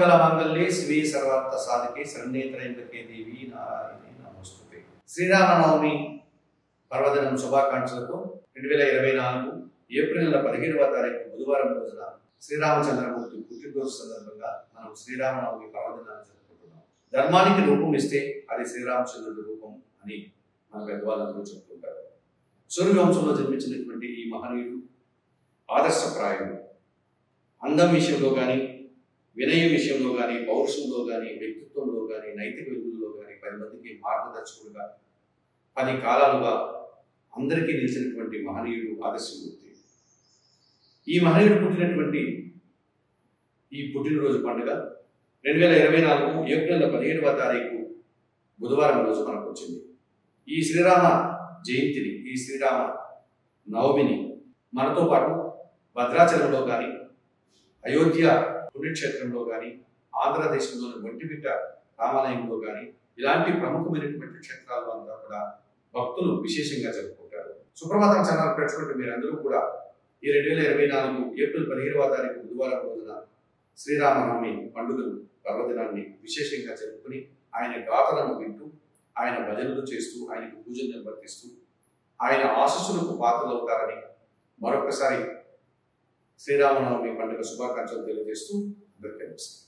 సర్వమంగళమాంగళ్యే శివే సర్వార్థ సాధకే శరణ్యే త్రయంబకే దేవి నారాయణి నమోస్తుతే. శ్రీరామనవమి పర్వదినం శుభాకాంక్షలతో 2024 ఏప్రిల్ 17వ తారీఖు బుధవారం రోజున శ్రీరామచంద్రమూర్తి పుట్టినరోజు సందర్భంగా మనం శ్రీరామనవమి పర్వదినాన్ని జరుపుకుంటున్నాం. ధర్మానికి రూపం ఇస్తే అది శ్రీరామచంద్రుడి రూపం అని మన పెద్దవాళ్ళందరూ చెప్తుంటారు. సూర్యవంశంలో జన్మించినటువంటి ఈ మహనీయుడు ఆదర్శప్రాయుడు. అందం విషయంలో కానీ, వినయం విషయంలో కానీ, పౌరుషంలో కానీ, వ్యక్తిత్వంలో కానీ, నైతిక విలువల్లో కానీ 10 మందికి మార్గదర్శకుడుగా 10 కాలాలుగా అందరికీ నిలిచినటువంటి మహనీయుడు ఆదర్శమూర్తి. ఈ మహనీయుడు పుట్టినటువంటి ఈ పుట్టినరోజు పండుగ 2024 ఏప్రిల్ 17వ తారీఖు బుధవారం రోజు మనకు వచ్చింది. ఈ శ్రీరామ జయంతిని, ఈ శ్రీరామ నవమిని మనతో పాటు భద్రాచలంలో కానీ, అయోధ్య పుణ్యక్షేత్రంలో కానీ, ఆంధ్రదేశంలోని ఒంటిమిట్ట రామాలయంలో కానీ ఇలాంటి ప్రముఖమైనటువంటి క్షేత్రాల్లో అంతా కూడా భక్తులు విశేషంగా జరుపుకుంటారు. సుప్రభాతం ఛానల్ పెట్టుకుంటే మీరందరూ కూడా ఈ 2024 ఏప్రిల్ 17వ తారీఖు బుధవారం రోజున శ్రీరామనవమి పండుగను పర్వదినాన్ని విశేషంగా జరుపుకుని ఆయన గాథలను వింటూ, ఆయన భజనలు చేస్తూ, ఆయనకు పూజలు నిర్వర్తిస్తూ ఆయన ఆశీస్సులకు పాత్రలవుతారని మరొకసారి శ్రీరామనవమి పండుగ శుభాకాంక్షలు తెలియజేస్తూ అందరికీ నమస్కారం.